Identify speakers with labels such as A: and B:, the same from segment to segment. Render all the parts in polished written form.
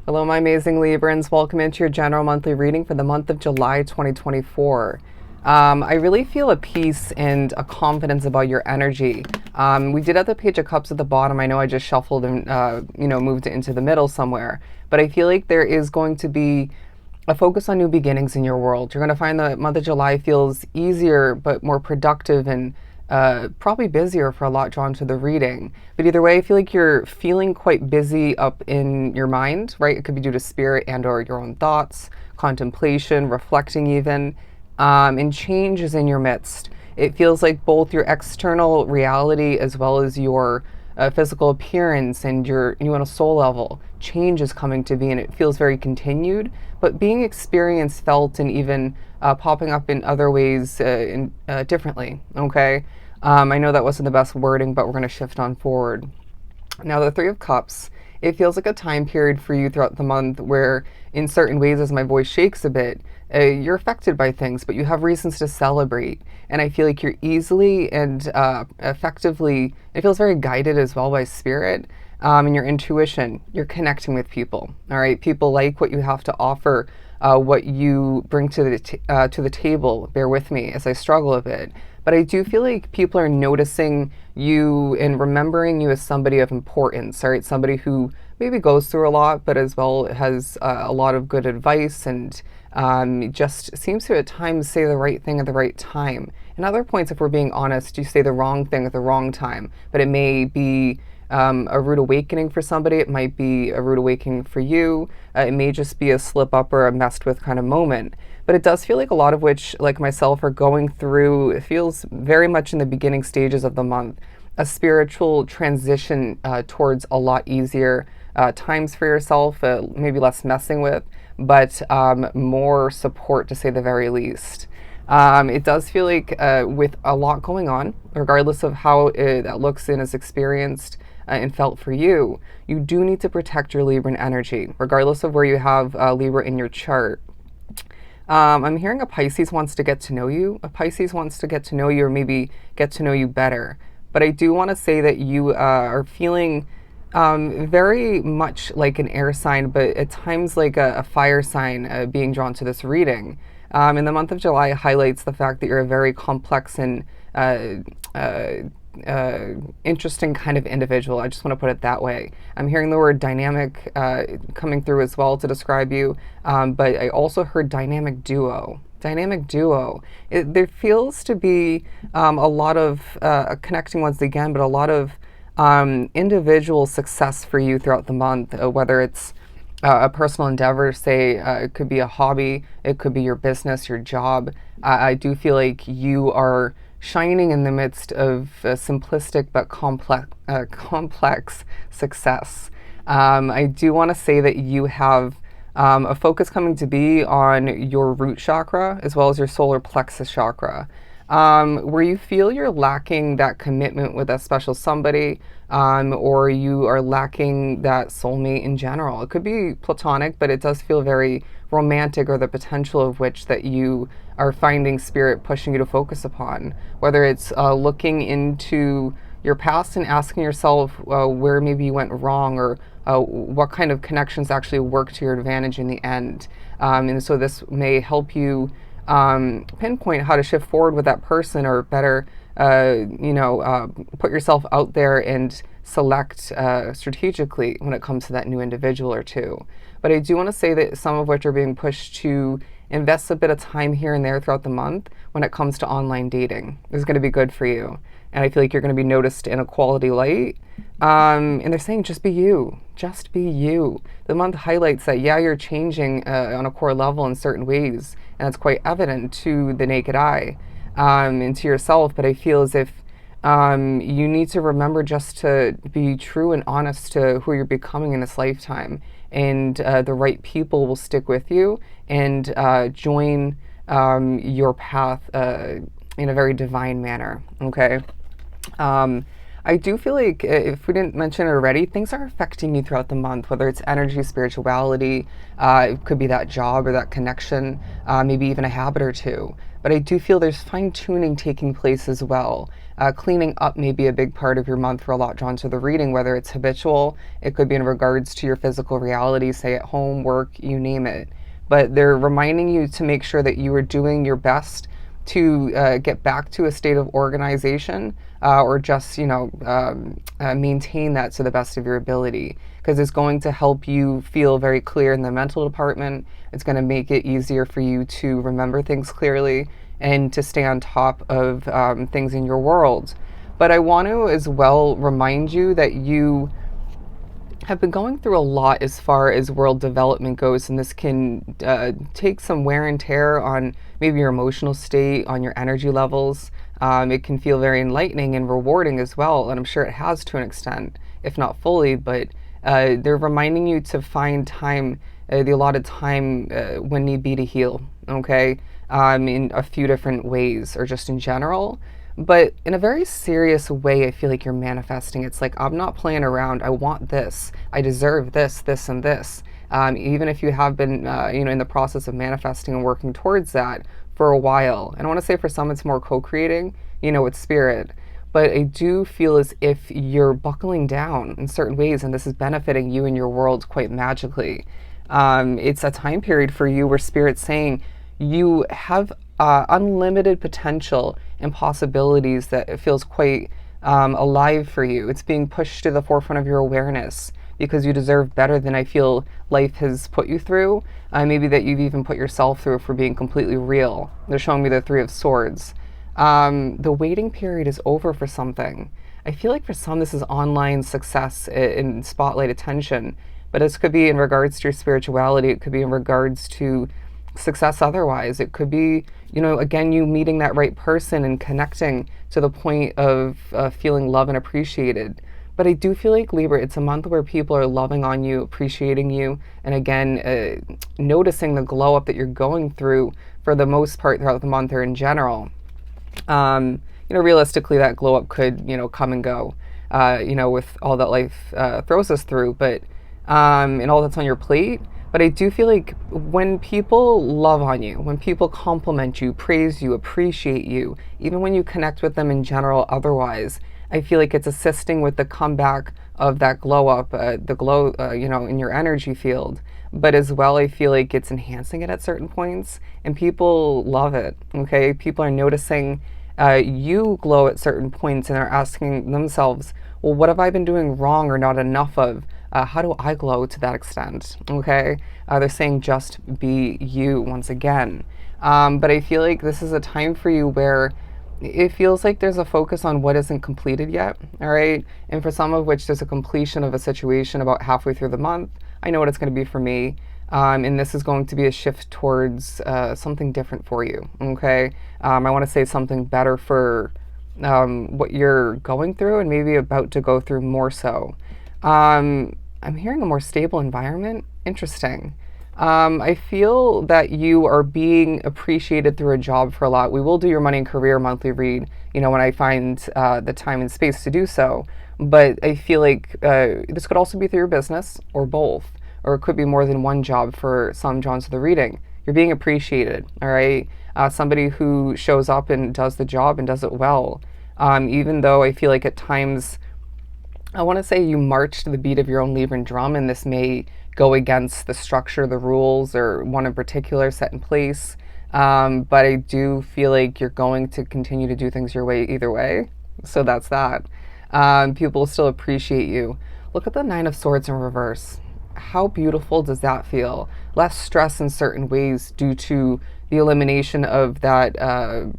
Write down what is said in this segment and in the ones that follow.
A: Hello, my amazing Librans. Welcome into your general monthly reading for the month of July 2024. I really feel a peace and a confidence about your energy. We did have the Page of Cups at the bottom. I know I just shuffled and, moved it into the middle somewhere. But I feel like there is going to be a focus on new beginnings in your world. You're going to find the month of July feels easier but more productive and probably busier for a lot drawn to the reading. But either way, I feel like you're feeling quite busy up in your mind, right? It could be due to spirit and or your own thoughts, contemplation, reflecting even, and change is in your midst. It feels like both your external reality as well as your physical appearance and you on a soul level, change is coming to be, and it feels very continued, but being experienced, felt, and even popping up in other ways differently. Okay, I know that wasn't the best wording, but we're going to shift on forward. Now, the Three of Cups, it feels like a time period for you throughout the month where, in certain ways, as my voice shakes a bit, you're affected by things, but you have reasons to celebrate. And I feel like you're easily and effectively, it feels very guided as well by spirit and your intuition. You're connecting with people, all right? People like what you have to offer, what you bring to the table. Bear with me as I struggle a bit. But I do feel like people are noticing you and remembering you as somebody of importance, right? Somebody who maybe goes through a lot, but as well has a lot of good advice and just seems to at times say the right thing at the right time. And other points, if we're being honest, you say the wrong thing at the wrong time, but it may be a rude awakening for somebody. It might be a rude awakening for you. It may just be a slip up or a messed with kind of moment. But it does feel like a lot of which, like myself, are going through, it feels very much in the beginning stages of the month, a spiritual transition towards a lot easier times for yourself, maybe less messing with, but more support to say the very least. It does feel like with a lot going on, regardless of how that looks and is experienced and felt for you, you do need to protect your Libran energy, regardless of where you have Libra in your chart. I'm hearing a Pisces wants to get to know you. A Pisces wants to get to know you or maybe get to know you better. But I do want to say that you are feeling very much like an air sign, but at times like a fire sign being drawn to this reading. And the month of July highlights the fact that you're a very complex and interesting kind of individual. I just want to put it that way. I'm hearing the word dynamic coming through as well to describe you, but I also heard dynamic duo. Dynamic duo. There feels to be a lot of connecting once again, but a lot of individual success for you throughout the month, whether it's a personal endeavor, say it could be a hobby, it could be your business, your job. I do feel like you are shining in the midst of simplistic but complex success. I do want to say that you have a focus coming to be on your root chakra as well as your solar plexus chakra. Where you feel you're lacking that commitment with a special somebody, or you are lacking that soulmate in general. It could be platonic, but it does feel very romantic, or the potential of which that you are finding spirit pushing you to focus upon. Whether it's looking into your past and asking yourself where maybe you went wrong, or what kind of connections actually work to your advantage in the end. And so this may help you pinpoint how to shift forward with that person, or better, put yourself out there and select strategically when it comes to that new individual or two. But I do want to say that some of which are being pushed to invest a bit of time here and there throughout the month when it comes to online dating. This is going to be good for you. And I feel like you're going to be noticed in a quality light. And they're saying, just be you. Just be you. The month highlights that, yeah, you're changing on a core level in certain ways. And it's quite evident to the naked eye and to yourself. But I feel as if you need to remember just to be true and honest to who you're becoming in this lifetime. And the right people will stick with you and join your path in a very divine manner. Okay. I do feel like if we didn't mention it already, things are affecting you throughout the month, whether it's energy, spirituality, it could be that job or that connection, maybe even a habit or two. But I do feel there's fine tuning taking place as well. Cleaning up may be a big part of your month for a lot drawn to the reading, whether it's habitual, it could be in regards to your physical reality, say at home, work, you name it. But they're reminding you to make sure that you are doing your best to get back to a state of organization, or just maintain that to the best of your ability, because it's going to help you feel very clear in the mental department. It's going to make it easier for you to remember things clearly and to stay on top of things in your world. But I want to as well remind you that you have been going through a lot as far as world development goes, and this can take some wear and tear on maybe your emotional state, on your energy levels. It can feel very enlightening and rewarding as well, and I'm sure it has to an extent, if not fully, but they're reminding you to find time, the allotted time when need be to heal, okay? In a few different ways, or just in general. But in a very serious way, I feel like you're manifesting. It's like, I'm not playing around. I want this. I deserve this, this, and this. Even if you have been, in the process of manifesting and working towards that for a while. And I want to say for some, it's more co-creating, with spirit. But I do feel as if you're buckling down in certain ways, and this is benefiting you and your world quite magically. It's a time period for you where spirit's saying you have unlimited potential and possibilities that it feels quite alive for you. It's being pushed to the forefront of your awareness because you deserve better than I feel life has put you through. Maybe that you've even put yourself through, for being completely real. They're showing me the Three of Swords. The waiting period is over for something. I feel like for some this is online success and spotlight attention, but this could be in regards to your spirituality. It could be in regards to success otherwise. It could be, again, you meeting that right person and connecting to the point of feeling loved and appreciated. But I do feel like, Libra, it's a month where people are loving on you, appreciating you, and again, noticing the glow up that you're going through for the most part throughout the month or in general. Realistically, that glow up could, come and go, with all that life throws us through, but and all that's on your plate. But I do feel like when people love on you, when people compliment you, praise you, appreciate you, even when you connect with them in general otherwise, I feel like it's assisting with the comeback of that glow up, the glow, in your energy field. But as well, I feel like it's enhancing it at certain points, and people love it, okay? People are noticing you glow at certain points, and are asking themselves, well, what have I been doing wrong or not enough of? How do I glow to that extent? Okay, they're saying just be you once again. But I feel like this is a time for you where it feels like there's a focus on what isn't completed yet. All right, and for some of which there's a completion of a situation about halfway through the month. I know what it's going to be for me. And this is going to be a shift towards something different for you. Okay, I want to say something better for what you're going through and maybe about to go through more so. I'm hearing a more stable environment. Interesting. I feel that you are being appreciated through a job for a lot. We will do your money and career monthly read, when I find the time and space to do so. But I feel like this could also be through your business, or both, or it could be more than one job for some drawn to the reading. You're being appreciated, all right? Somebody who shows up and does the job and does it well. Even though I feel like at times, I want to say you march to the beat of your own Libran drum, and this may go against the structure, the rules, or one in particular set in place. But I do feel like you're going to continue to do things your way either way. So that's that. People still appreciate you. Look at the Nine of Swords in reverse. How beautiful does that feel? Less stress in certain ways due to the elimination of that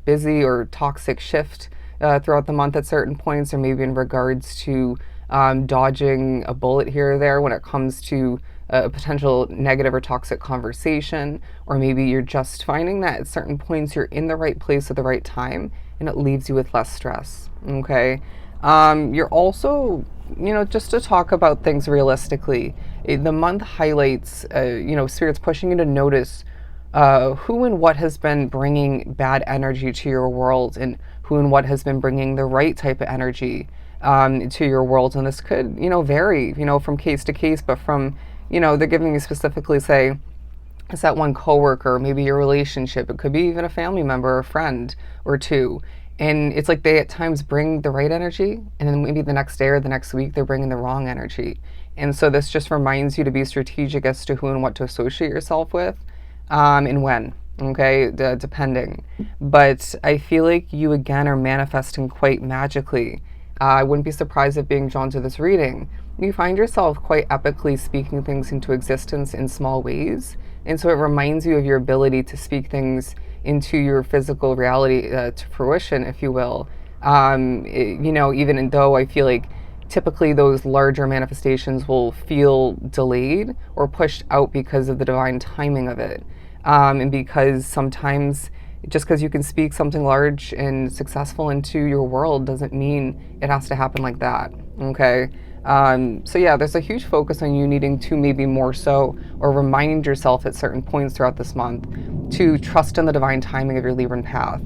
A: busy or toxic shift throughout the month at certain points, or maybe in regards to dodging a bullet here or there when it comes to a potential negative or toxic conversation, or maybe you're just finding that at certain points you're in the right place at the right time and it leaves you with less stress. Okay, you're also, just to talk about things realistically, the month highlights, Spirit's pushing you to notice who and what has been bringing bad energy to your world, and who and what has been bringing the right type of energy to your world. And this could, vary, from case to case, but from, they're giving you specifically, say, it's that one coworker, maybe your relationship. It could be even a family member, or a friend or two. And it's like they at times bring the right energy, and then maybe the next day or the next week they're bringing the wrong energy. And so this just reminds you to be strategic as to who and what to associate yourself with, and when. Okay, depending. But I feel like you again are manifesting quite magically. I wouldn't be surprised if, being drawn to this reading, you find yourself quite epically speaking things into existence in small ways. And so it reminds you of your ability to speak things into your physical reality, to fruition, if you will. Even though I feel like typically those larger manifestations will feel delayed or pushed out because of the divine timing of it. And because sometimes just because you can speak something large and successful into your world doesn't mean it has to happen like that. Okay. So yeah, there's a huge focus on you needing to maybe more so, or remind yourself at certain points throughout this month to trust in the divine timing of your Libran path.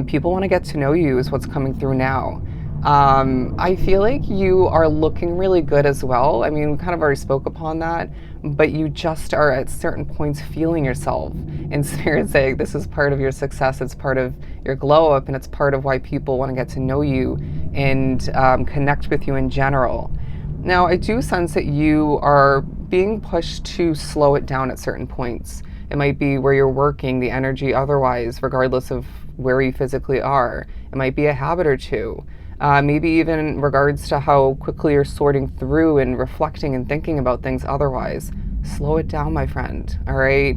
A: People want to get to know you is what's coming through now. I feel like you are looking really good as well. I mean, we kind of already spoke upon that, but you just are at certain points feeling yourself. And Spirit saying this is part of your success, it's part of your glow up, and it's part of why people want to get to know you and connect with you in general. Now, I do sense that you are being pushed to slow it down at certain points. It might be where you're working, the energy otherwise, regardless of where you physically are. It might be a habit or two. Maybe even in regards to how quickly you're sorting through and reflecting and thinking about things otherwise. Slow it down, my friend, all right?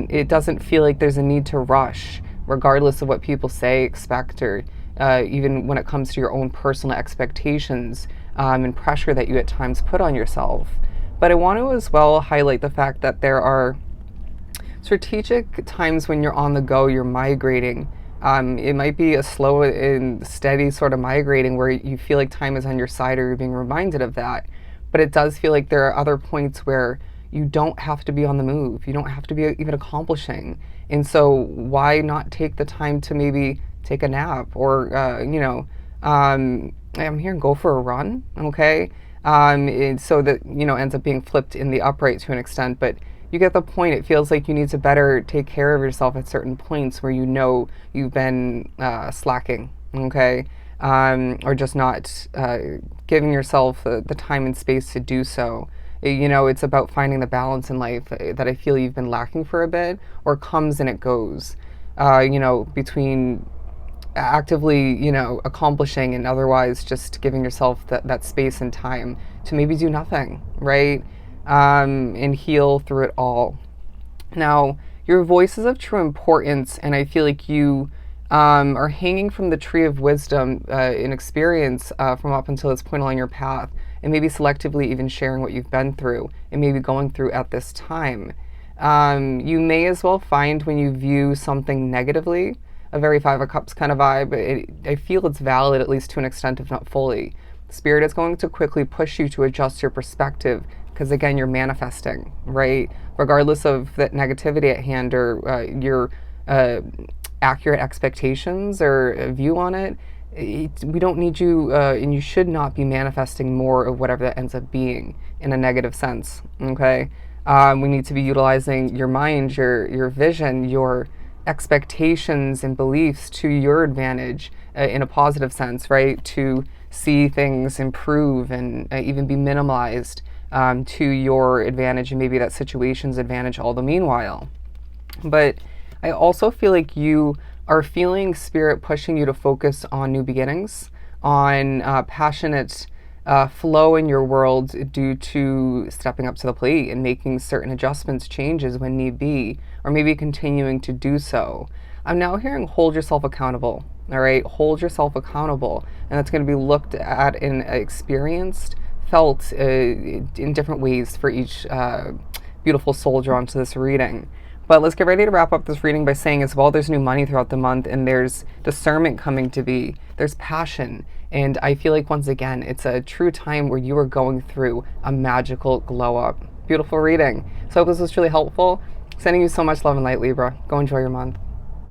A: It doesn't feel like there's a need to rush, regardless of what people say, expect, or even when it comes to your own personal expectations and pressure that you at times put on yourself. But I want to as well highlight the fact that there are strategic times when you're on the go, you're migrating. It might be a slow and steady sort of migrating where you feel like time is on your side, or you're being reminded of that. But it does feel like there are other points where you don't have to be on the move. You don't have to be even accomplishing. And so why not take the time to maybe take a nap, or, I'm here and go for a run, okay? So that, ends up being flipped in the upright to an extent. But you get the point. It feels like you need to better take care of yourself at certain points where you've been slacking, okay? Or just not giving yourself the time and space to do so. It's about finding the balance in life that I feel you've been lacking for a bit, or comes and it goes, between actively, accomplishing and otherwise just giving yourself that space and time to maybe do nothing, right? And heal through it all. Now, your voice is of true importance, and I feel like you are hanging from the tree of wisdom in experience from up until this point along your path, and maybe selectively even sharing what you've been through and maybe going through at this time. You may as well find when you view something negatively, a very Five of Cups kind of vibe, I feel it's valid, at least to an extent, if not fully. Spirit is going to quickly push you to adjust your perspective, because again, you're manifesting, right? Regardless of that negativity at hand, or your accurate expectations or view on it, we don't need you, and you should not be manifesting more of whatever that ends up being in a negative sense, okay? We need to be utilizing your mind, your vision, your expectations and beliefs to your advantage in a positive sense, right? To see things improve and even be minimalized to your advantage, and maybe that situation's advantage all the meanwhile. But I also feel like you are feeling Spirit pushing you to focus on new beginnings, on passionate flow in your world due to stepping up to the plate and making certain adjustments, changes when need be, or maybe continuing to do so. I'm now hearing hold yourself accountable, all right? Hold yourself accountable. And that's going to be looked at and experienced, felt in different ways for each beautiful soul drawn to this reading. But let's get ready to wrap up this reading by saying as well, there's new money throughout the month, and there's discernment coming to be. There's passion. And I feel like, once again, it's a true time where you are going through a magical glow up. Beautiful reading. So I hope this was truly helpful. Sending you so much love and light, Libra. Go enjoy your month.